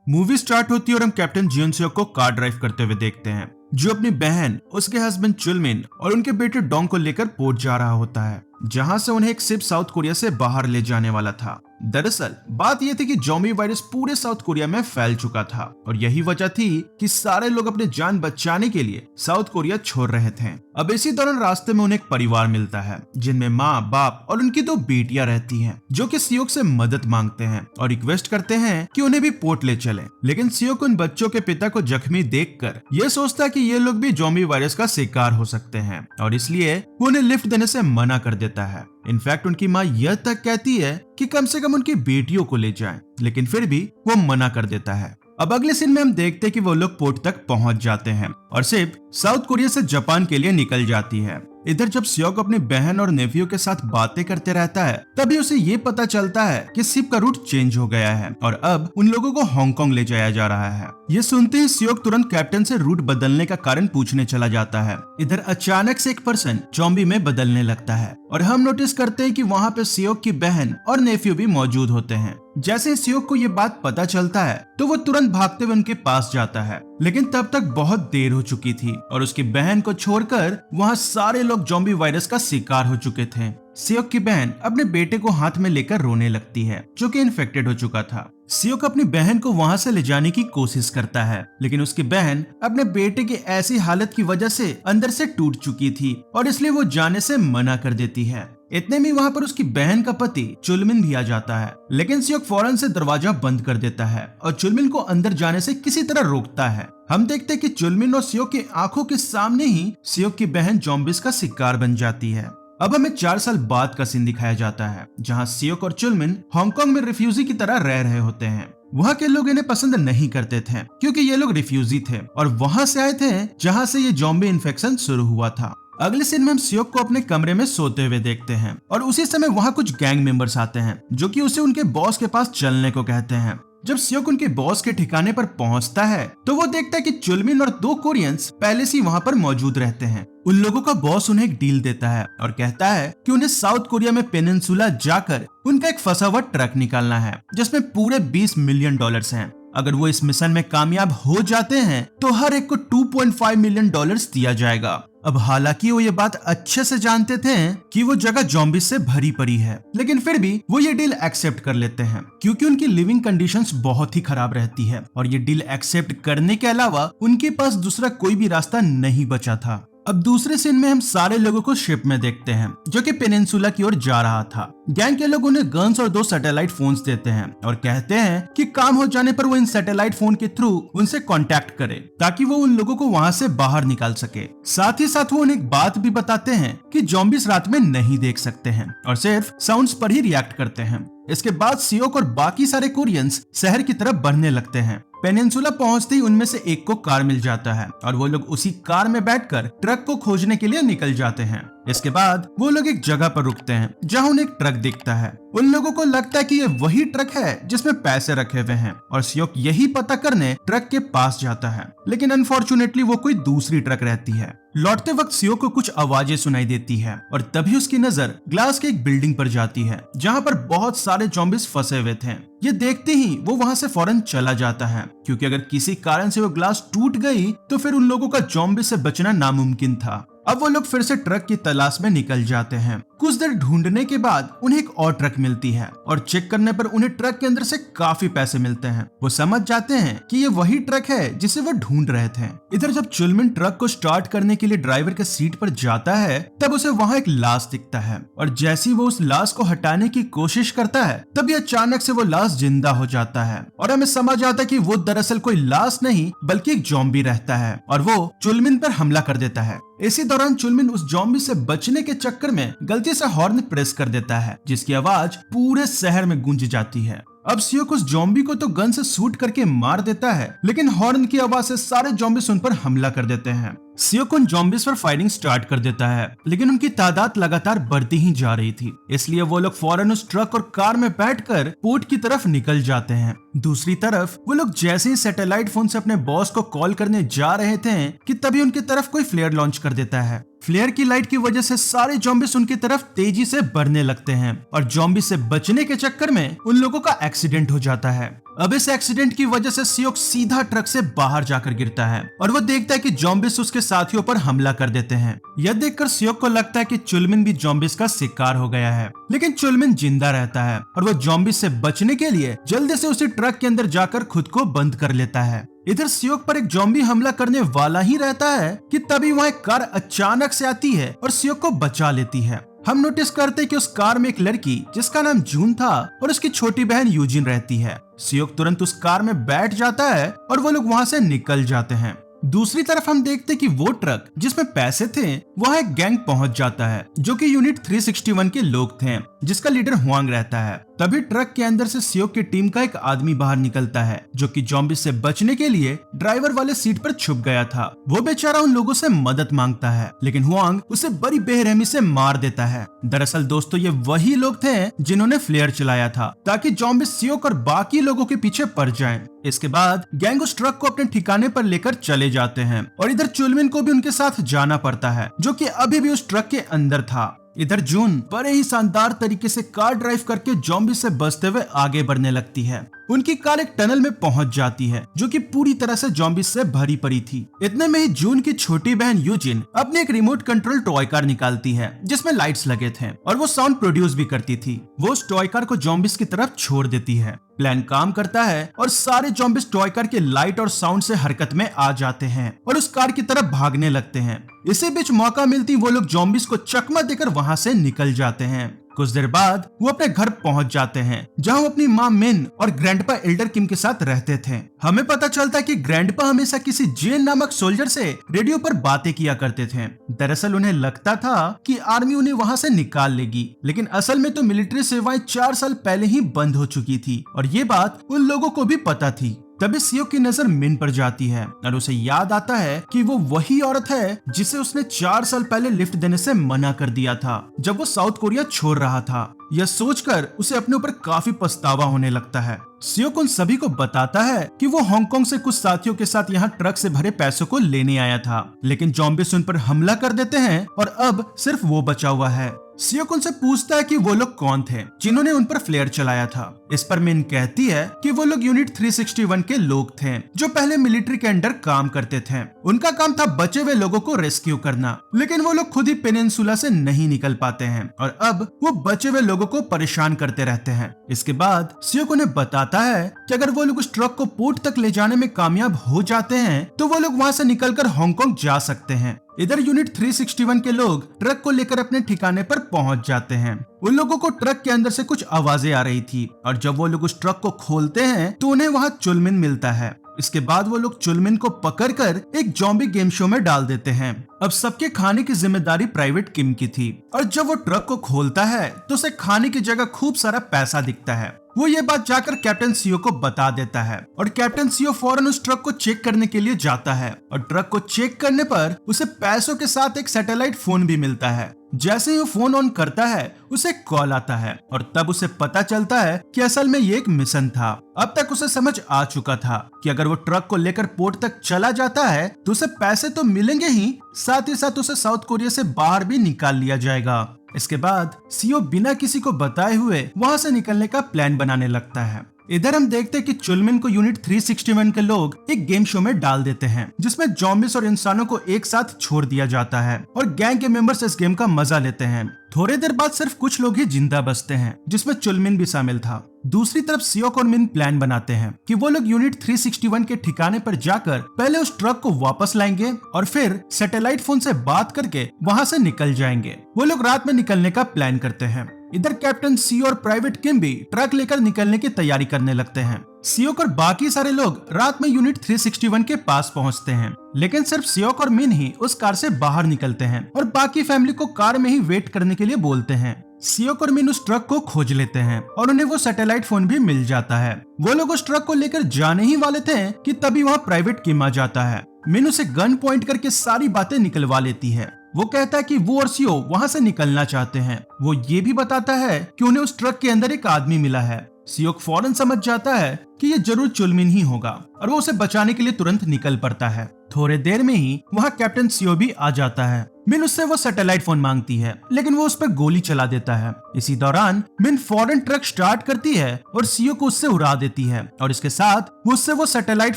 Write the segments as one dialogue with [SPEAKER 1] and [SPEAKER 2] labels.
[SPEAKER 1] Movie start होती है और हम कैप्टन जियोन सेओक को कार ड्राइव करते हुए देखते हैं, जो अपनी बहन, उसके हस्बैंड चुलमिन और उनके बेटे डोंग को लेकर पोर्ट जा रहा होता है, जहां से उन्हें एक शिप साउथ कोरिया से बाहर ले जाने वाला था। दरअसल बात यह थी कि ज़ॉम्बी वायरस पूरे साउथ कोरिया में फैल चुका था और यही वजह थी कि सारे लोग अपनी जान बचाने के लिए साउथ कोरिया छोड़ रहे थे। अब इसी दौरान रास्ते में उन्हें एक परिवार मिलता है जिनमें माँ, बाप और उनकी 2 बेटियां रहती हैं, जो कि सियोक से मदद मांगते हैं और रिक्वेस्ट करते हैं कि उन्हें भी पोर्ट ले चले। लेकिन सियोक उन बच्चों के पिता को जख्मी देखकर ये सोचता है कि ये लोग भी ज़ॉम्बी वायरस का शिकार हो सकते हैं और इसलिए वो उन्हें लिफ्ट देने से मना कर देता है। इनफैक्ट उनकी माँ यह तक कहती है कि कम से कम उनकी बेटियों को ले जाएं, लेकिन फिर भी वो मना कर देता है। अब अगले सीन में हम देखते हैं कि वो लोग पोर्ट तक पहुंच जाते हैं और शिप साउथ कोरिया से जापान के लिए निकल जाती है। इधर जब सियोक अपनी बहन और नेफ्यू के साथ बातें करते रहता है, तभी उसे ये पता चलता है कि शिप का रूट चेंज हो गया है और अब उन लोगों को हांगकांग ले जाया जा रहा है। ये सुनते ही सियोक तुरंत कैप्टन से रूट बदलने का कारण पूछने चला जाता है। इधर अचानक से एक पर्सन ज़ॉम्बी में बदलने लगता है और हम नोटिस करते हैं कि वहाँ पे सियोक की बहन और नेफ्यू भी मौजूद होते हैं। जैसे ही सियोक को ये बात पता चलता है तो वो तुरंत भागते हुए उनके पास जाता है, लेकिन तब तक बहुत देर हो चुकी थी और उसकी बहन को छोड़कर वहाँ सारे लोग ज़ॉम्बी वायरस का शिकार हो चुके थे। सियोक की बहन अपने बेटे को हाथ में लेकर रोने लगती है, जो कि इन्फेक्टेड हो चुका था। सियोक अपनी बहन को वहां से ले जाने की कोशिश करता है, लेकिन उसकी बहन अपने बेटे की ऐसी हालत की वजह से अंदर से टूट चुकी थी और इसलिए वो जाने से मना कर देती है। इतने में वहां पर उसकी बहन का पति चुलमिन भी आ जाता है, लेकिन सियोक फौरन से दरवाजा बंद कर देता है और चुलमिन को अंदर जाने से किसी तरह रोकता है। हम देखते हैं कि चुलमिन और सियोक की आंखों के सामने ही सियोक की बहन ज़ॉम्बीज का शिकार बन जाती है। अब हमें 4 साल बाद का सीन दिखाया जाता है, जहां सियोक और चुलमिन हांगकांग में रिफ्यूजी की तरह रह रहे होते हैं। वहाँ के लोग इन्हें पसंद नहीं करते थे क्योंकि ये लोग रिफ्यूजी थे और वहां से आए थे जहां से ये ज़ॉम्बी इन्फेक्शन शुरू हुआ था। अगले सीन में हम सियोक को अपने कमरे में सोते हुए देखते हैं और उसी समय वहाँ कुछ गैंग मेंबर्स आते हैं, जो कि उसे उनके बॉस के पास चलने को कहते हैं। जब सियोक उनके बॉस के ठिकाने पर पहुंचता है तो वो देखता है कि चुलमिन और 2 कोरियंस पहले से वहां पर मौजूद रहते हैं। उन लोगों का बॉस उन्हें एक डील देता है और कहता है कि उन्हें साउथ कोरिया में पेनिनसुला जाकर उनका एक फंसा हुआ ट्रक निकालना है, जिसमें पूरे $20 मिलियन हैं। अगर वो इस मिशन में कामयाब हो जाते हैं तो हर एक को $2.5 मिलियन दिया जाएगा। अब हालांकि वो ये बात अच्छे से जानते थे कि वो जगह ज़ॉम्बी से भरी पड़ी है, लेकिन फिर भी वो ये डील एक्सेप्ट कर लेते हैं क्योंकि उनकी लिविंग कंडीशंस बहुत ही खराब रहती है और ये डील एक्सेप्ट करने के अलावा उनके पास दूसरा कोई भी रास्ता नहीं बचा था। अब दूसरे सीन में हम सारे लोगों को शिप में देखते हैं, जो कि पेनिनसुला की ओर जा रहा था। गैंग के लोग उन्हें गन्स और 2 सैटेलाइट फोन्स देते हैं और कहते हैं कि काम हो जाने पर वो इन सैटेलाइट फोन के थ्रू उनसे कांटेक्ट करे ताकि वो उन लोगों को वहां से बाहर निकाल सके। साथ ही साथ वो उन्हें एक बात भी बताते हैं कि ज़ॉम्बीज रात में नहीं देख सकते हैं और सिर्फ साउंड्स पर ही रिएक्ट करते हैं। इसके बाद सियोक और बाकी सारे कोरियंस शहर की तरफ बढ़ने लगते हैं। पेनिनसुला पहुंचते ही उनमें से एक को कार मिल जाता है और वो लोग उसी कार में बैठकर ट्रक को खोजने के लिए निकल जाते हैं। इसके बाद वो लोग एक जगह पर रुकते हैं जहां उन्हें एक ट्रक दिखता है। उन लोगों को लगता है कि ये वही ट्रक है जिसमें पैसे रखे हुए हैं और सियोक यही पता करने ट्रक के पास जाता है, लेकिन अनफॉर्चुनेटली वो कोई दूसरी ट्रक रहती है। लौटते वक्त सियोक को कुछ आवाजें सुनाई देती है और तभी उसकी नजर ग्लास के एक बिल्डिंग पर जाती है जहां पर बहुत सारे ज़ॉम्बीज फंसे हुए थे। ये देखते ही वो वहां से फौरन चला जाता है क्योंकि अगर किसी कारण से वो ग्लास टूट गई तो फिर उन लोगों का ज़ॉम्बी से बचना नामुमकिन था। अब वो लोग फिर से ट्रक की तलाश में निकल जाते हैं। कुछ देर ढूंढने के बाद उन्हें एक और ट्रक मिलती है और चेक करने पर उन्हें ट्रक के अंदर से काफी पैसे मिलते हैं। वो समझ जाते हैं कि ये वही ट्रक है जिसे वो ढूंढ रहे थे। इधर जब चुलमिन ट्रक को स्टार्ट करने के लिए ड्राइवर के सीट पर जाता है तब उसे वहाँ एक लाश दिखता है और जैसे ही वो उस लाश को हटाने की कोशिश करता है तभी अचानक से वो लाश जिंदा हो जाता है और हमें समझ आता है कि वो दरअसल कोई लाश नहीं बल्कि एक ज़ॉम्बी रहता है और वो चुलमिन पर हमला कर देता है। इसी दौरान चुलमिन उस ज़ॉम्बी से बचने के चक्कर में गलती से हॉर्न प्रेस कर देता है, जिसकी आवाज पूरे शहर में गूंज जाती है। अब सियोक उस ज़ॉम्बी को तो गन से शूट करके मार देता है, लेकिन हॉर्न की आवाज से सारे ज़ॉम्बीज उन पर हमला कर देते हैं। सियोक उन ज़ॉम्बीज पर फायरिंग स्टार्ट कर देता है, लेकिन उनकी तादाद लगातार बढ़ती ही जा रही थी, इसलिए वो लोग फौरन उस ट्रक और कार में बैठकर पोर्ट की तरफ निकल जाते हैं। दूसरी तरफ वो लोग जैसे ही सैटेलाइट फोन से अपने बॉस को कॉल करने जा रहे थे कि तभी उनकी तरफ कोई फ्लेयर लॉन्च कर देता है। फ्लेयर की लाइट की वजह से सारे ज़ॉम्बीज उनकी तरफ तेजी से बढ़ने लगते हैं और ज़ॉम्बी से बचने के चक्कर में उन लोगों का एक्सीडेंट हो जाता है। अब इस एक्सीडेंट की वजह से सियोक सीधा ट्रक से बाहर जाकर गिरता है और वो देखता है कि ज़ॉम्बीज उसके साथियों पर हमला कर देते हैं। यह देखकर सियोक को लगता है कि चुलमिन भी ज़ॉम्बीज का शिकार हो गया है, लेकिन चुलमिन जिंदा रहता है और वो ज़ॉम्बीज से बचने के लिए जल्दी से उसी ट्रक के अंदर जाकर खुद को बंद कर लेता है। इधर सियोक पर एक ज़ॉम्बी हमला करने वाला ही रहता है कि तभी वहाँ एक कार अचानक से आती है और सियोक को बचा लेती है। हम नोटिस करते हैं कि उस कार में एक लड़की जिसका नाम जून था और उसकी छोटी बहन यूजिन रहती है। सियोक तुरंत उस कार में बैठ जाता है और वो लोग वहाँ से निकल जाते हैं। दूसरी तरफ हम देखते कि वो ट्रक जिसमें पैसे थे वहाँ एक गैंग पहुंच जाता है जो कि यूनिट 361 के लोग थे, जिसका लीडर हुआंग रहता है। तभी ट्रक के अंदर से सियोक की टीम का एक आदमी बाहर निकलता है जो कि ज़ॉम्बीज से बचने के लिए ड्राइवर वाले सीट पर छुप गया था। वो बेचारा उन लोगों से मदद मांगता है, लेकिन हुआंग उसे बड़ी बेरहमी से मार देता है। दरअसल दोस्तों, ये वही लोग थे जिन्होंने फ्लेयर चलाया था ताकि ज़ॉम्बीज सियोक और बाकी लोगों के पीछे पड़ जाएं। इसके बाद गैंग उस ट्रक को अपने ठिकाने पर लेकर चले जाते हैं और इधर चुलमिन को भी उनके साथ जाना पड़ता है जो कि अभी भी उस ट्रक के अंदर था। इधर जून बड़े ही शानदार तरीके से कार ड्राइव करके ज़ॉम्बी से बचते हुए आगे बढ़ने लगती है। उनकी कार एक टनल में पहुंच जाती है जो कि पूरी तरह से ज़ॉम्बी से भरी पड़ी थी। इतने में ही जून की छोटी बहन यूजिन अपनी एक रिमोट कंट्रोल टॉय कार निकालती है जिसमें लाइट्स लगे थे और वो साउंड प्रोड्यूस भी करती थी। वो उस टॉय कार को ज़ॉम्बीज की तरफ छोड़ देती है। प्लान काम करता है और सारे ज़ॉम्बीज टॉय कार के लाइट और साउंड से हरकत में आ जाते हैं और उस कार की तरफ भागने लगते हैं। इसी बीच मौका मिलती वो लोग ज़ॉम्बीज को चकमा देकर वहाँ से निकल जाते हैं। कुछ देर बाद वो अपने घर पहुंच जाते हैं जहां वो अपनी माँ मिन और ग्रैंडपा एल्डर किम के साथ रहते थे। हमें पता चलता है कि ग्रैंडपा हमेशा किसी जेन नामक सोल्जर से रेडियो पर बातें किया करते थे। दरअसल उन्हें लगता था कि आर्मी उन्हें वहां से निकाल लेगी, लेकिन असल में तो मिलिट्री सेवाएं 4 साल पहले ही बंद हो चुकी थी और ये बात उन लोगों को भी पता थी। तभी सियोक की नजर मिन पर जाती है और उसे याद आता है कि वो वही औरत है जिसे उसने 4 साल पहले लिफ्ट देने से मना कर दिया था जब वो साउथ कोरिया छोड़ रहा था। यह सोचकर उसे अपने ऊपर काफी पछतावा होने लगता है। सियोक उन सभी को बताता है कि वो हांगकांग से कुछ साथियों के साथ यहाँ ट्रक से भरे पैसों को लेने आया था, लेकिन ज़ॉम्बीज उन पर हमला कर देते हैं और अब सिर्फ वो बचा हुआ है। सियोक उनसे पूछता है कि वो लोग कौन थे जिन्होंने उन पर फ्लेयर चलाया था। इस पर मिन कहती है कि वो लोग यूनिट 361 के लोग थे जो पहले मिलिट्री के अंडर काम करते थे। उनका काम था बचे हुए लोगों को रेस्क्यू करना, लेकिन वो लोग खुद ही पेनिनसुला से नहीं निकल पाते हैं और अब वो बचे हुए लोगों को परेशान करते रहते हैं। इसके बाद सियोक उन्हें बताता है कि अगर वो लोग उस ट्रक को पोर्ट तक ले जाने में कामयाब हो जाते हैं तो वो लोग वहाँ से निकलकर हांगकांग जा सकते हैं। इधर यूनिट 361 के लोग ट्रक को लेकर अपने ठिकाने पर पहुंच जाते हैं। उन लोगों को ट्रक के अंदर से कुछ आवाजें आ रही थी और जब वो लोग उस ट्रक को खोलते हैं तो उन्हें वहां चुलमिन मिलता है। इसके बाद वो लोग चुलमिन को पकड़कर एक ज़ॉम्बी गेम शो में डाल देते हैं। अब सबके खाने की जिम्मेदारी प्राइवेट किम की थी और जब वो ट्रक को खोलता है तो उसे खाने की जगह खूब सारा पैसा दिखता है। वो ये बात जाकर कैप्टन सीओ को बता देता है और कैप्टन सीओ फौरन उस ट्रक को चेक करने के लिए जाता है और ट्रक को चेक करने पर उसे पैसों के साथ एक सैटेलाइट फोन भी मिलता है। जैसे ही वो फोन ऑन करता है उसे कॉल आता है और तब उसे पता चलता है कि असल में ये एक मिशन था। अब तक उसे समझ आ चुका था कि अगर वो ट्रक को लेकर पोर्ट तक चला जाता है तो उसे पैसे तो मिलेंगे ही साथ उसे साउथ कोरिया से बाहर भी निकाल लिया जाएगा। इसके बाद सीओ बिना किसी को बताए हुए वहां से निकलने का प्लान बनाने लगता है। इधर हम देखते हैं कि चुलमिन को यूनिट 361 के लोग एक गेम शो में डाल देते हैं जिसमें ज़ॉम्बीज और इंसानों को एक साथ छोड़ दिया जाता है और गैंग के मेंबर्स इस गेम का मजा लेते हैं। थोड़ी देर बाद सिर्फ कुछ लोग ही जिंदा बचते हैं जिसमें चुलमिन भी शामिल था। दूसरी तरफ सियोक और मिन प्लान बनाते हैं कि वो लोग यूनिट 361 के ठिकाने पर जाकर पहले उस ट्रक को वापस लाएंगे और फिर सैटेलाइट फोन से बात करके वहां से निकल जाएंगे। वो लोग रात में निकलने का प्लान करते हैं। इधर कैप्टन सी और प्राइवेट किम भी ट्रक लेकर निकलने की तैयारी करने लगते हैं। सियोक और बाकी सारे लोग रात में यूनिट 361 के पास पहुंचते हैं, लेकिन सिर्फ सियोक और मिन ही उस कार से बाहर निकलते हैं और बाकी फैमिली को कार में ही वेट करने के लिए बोलते हैं। सियोक और मिन उस ट्रक को खोज लेते हैं और उन्हें वो सैटेलाइट फोन भी मिल जाता है। वो लोग उस ट्रक को लेकर जाने ही वाले थे कि तभी वहाँ प्राइवेट किम आ जाता है। मिन उसे गन पॉइंट करके सारी बातें निकलवा लेती है। वो कहता है कि वो और सियो वहाँ से निकलना चाहते हैं। वो ये भी बताता है कि उन्हें उस ट्रक के अंदर एक आदमी मिला है। सियोक फौरन समझ जाता है कि ये जरूर चुलमिन ही होगा और वो उसे बचाने के लिए तुरंत निकल पड़ता है। थोड़े देर में ही वहाँ कैप्टन सियो भी आ जाता है। मिन उससे वो सैटेलाइट फोन मांगती है, लेकिन वो उस पर गोली चला देता है। इसी दौरान मिन फौरन ट्रक स्टार्ट करती है और सियोक को उससे उड़ा देती है और इसके साथ वो उससे वो सैटेलाइट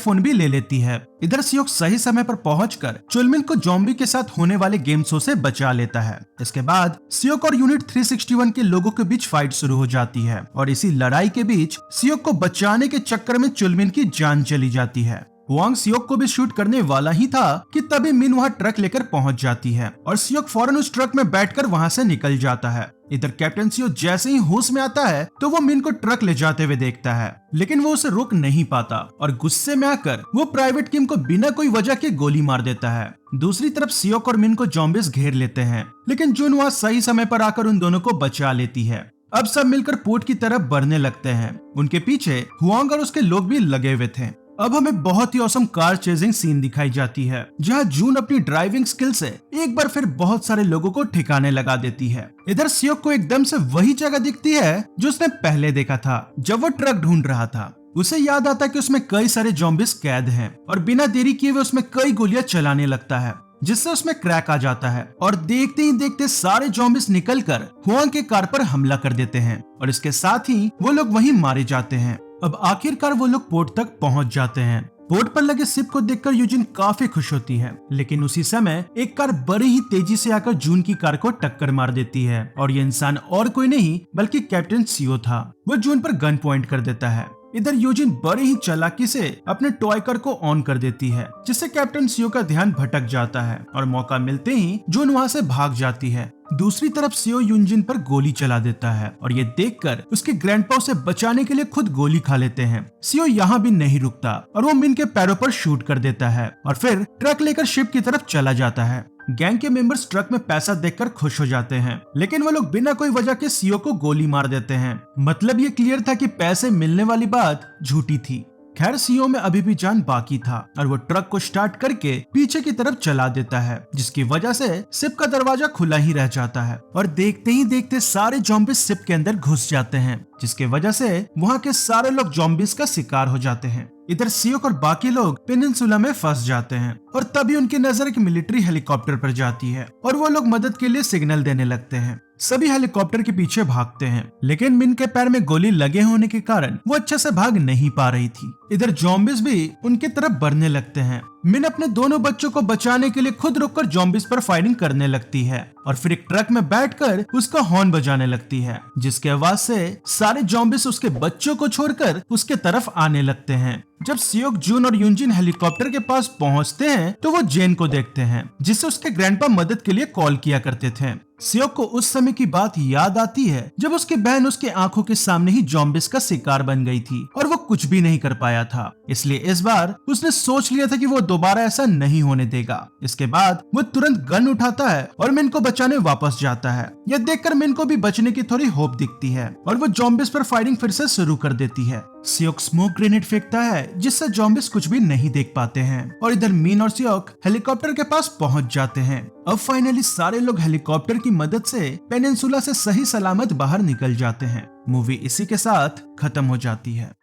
[SPEAKER 1] फोन भी ले लेती है। इधर सियोक सही समय पर पहुंचकर चुलमिन को जॉम्बी के साथ होने वाले गेम शो से बचा लेता है। इसके बाद सियोक और यूनिट 361 के लोगों के बीच फाइट शुरू हो जाती है और इसी लड़ाई के बीच सियोक को बचाने के चक्कर में चुलमिन की जान चली जाती है। हुआंग सियोक को भी शूट करने वाला ही था कि तभी मिन वहां ट्रक लेकर पहुंच जाती है और सियोक फौरन उस ट्रक में बैठकर वहां से निकल जाता है। इधर कैप्टन सियो जैसे ही होश में आता है तो वो मिन को ट्रक ले जाते हुए देखता है, लेकिन वो उसे रोक नहीं पाता और गुस्से में आकर वो प्राइवेट किम को बिना कोई वजह के गोली मार देता है। दूसरी तरफ सियोक और मिन को जॉम्बिस घेर लेते हैं, लेकिन जून वहां सही समय पर आकर उन दोनों को बचा लेती है। अब सब मिलकर पोर्ट की तरफ बढ़ने लगते हैं। उनके पीछे हुआंग और उसके लोग भी लगे हुए थे। अब हमें बहुत ही औसम कार चेजिंग सीन दिखाई जाती है, जहां जून अपनी ड्राइविंग स्किल से एक बार फिर बहुत सारे लोगों को ठिकाने लगा देती है। इधर सियोक को एकदम से वही जगह दिखती है जो उसने पहले देखा था जब वो ट्रक ढूंढ रहा था। उसे याद आता है कि उसमें कई सारे जॉम्बिस कैद हैं और बिना देरी किए हुए उसमें कई गोलियां चलाने लगता है, जिससे उसमें क्रैक आ जाता है और देखते ही देखते सारे जॉम्बिस निकलकर हुआंग के कार पर हमला कर देते हैं और इसके साथ ही वो लोग वहीं मारे जाते हैं। अब आखिरकार वो लोग पोर्ट तक पहुंच जाते हैं। पोर्ट पर लगे शिप को देखकर यूजिन काफी खुश होती है, लेकिन उसी समय एक कार बड़ी ही तेजी से आकर जून की कार को टक्कर मार देती है और ये इंसान और कोई नहीं बल्कि कैप्टन सियो था। वो जून पर गन पॉइंट कर देता है। इधर यूजिन बड़ी ही चालाकी से अपने टॉय कार को ऑन कर देती है, जिससे कैप्टन सियो का ध्यान भटक जाता है और मौका मिलते ही जून वहां से भाग जाती है। दूसरी तरफ सियो यूजिन पर गोली चला देता है और ये देखकर उसके ग्रैंडपा उसे बचाने के लिए खुद गोली खा लेते हैं। सियो यहाँ भी नहीं रुकता और वो मिन के पैरों पर शूट कर देता है और फिर ट्रक लेकर शिप की तरफ चला जाता है। गैंग के मेंबर्स ट्रक में पैसा देखकर खुश हो जाते हैं, लेकिन वो लोग बिना कोई वजह के सियो को गोली मार देते हैं। मतलब ये क्लियर था कि पैसे मिलने वाली बात झूठी थी। खैर सियो में अभी भी जान बाकी था और वो ट्रक को स्टार्ट करके पीछे की तरफ चला देता है, जिसकी वजह से शिप का दरवाजा खुला ही रह जाता है और देखते ही देखते सारे जॉम्बिस शिप के अंदर घुस जाते हैं, जिसके वजह से वहाँ के सारे लोग जॉम्बिस का शिकार हो जाते हैं। इधर सियोक और बाकी लोग पेनिनसुला में फंस जाते हैं और तभी उनकी नजर एक मिलिट्री हेलीकॉप्टर पर जाती है और वो लोग मदद के लिए सिग्नल देने लगते हैं। सभी हेलीकॉप्टर के पीछे भागते हैं, लेकिन मिन के पैर में गोली लगे होने के कारण वो अच्छे से भाग नहीं पा रही थी। इधर जॉम्बिस भी उनके तरफ बढ़ने लगते हैं। मिन अपने दोनों बच्चों को बचाने के लिए खुद रुककर जॉम्बिस पर फायरिंग करने लगती है और फिर एक ट्रक में बैठकर उसका हॉर्न बजाने लगती है, जिसके आवाज से सारे जॉम्बिस उसके बच्चों को छोड़कर उसके तरफ आने लगते हैं। जब सियोक, जून और यूजिन हेलीकॉप्टर के पास पहुंचते हैं तो वो जेन को देखते हैं, जिससे उसके ग्रैंडपा मदद के लिए कॉल किया करते थे। सियोक को उस समय की बात याद आती है जब उसकी बहन उसके आंखों के सामने ही जॉम्बिस का शिकार बन गई थी और वो कुछ भी नहीं कर पाया था। इसलिए इस बार उसने सोच लिया था कि वो दोबारा ऐसा नहीं होने देगा। इसके बाद वो तुरंत गन उठाता है और मिन को बचाने वापस जाता है। यह देखकर मिन को भी बचने की थोड़ी होप दिखती है और वो जॉम्बिस पर फायरिंग फिर से शुरू कर देती है। सियोक स्मोक ग्रेनेड फेंकता है, जिससे जॉम्बिस कुछ भी नहीं देख पाते हैं और इधर मिन और सियोक हेलीकॉप्टर के पास पहुंच जाते हैं। अब फाइनली सारे लोग हेलीकॉप्टर की मदद से पेनिनसुला से सही सलामत बाहर निकल जाते हैं। मूवी इसी के साथ खत्म हो जाती है।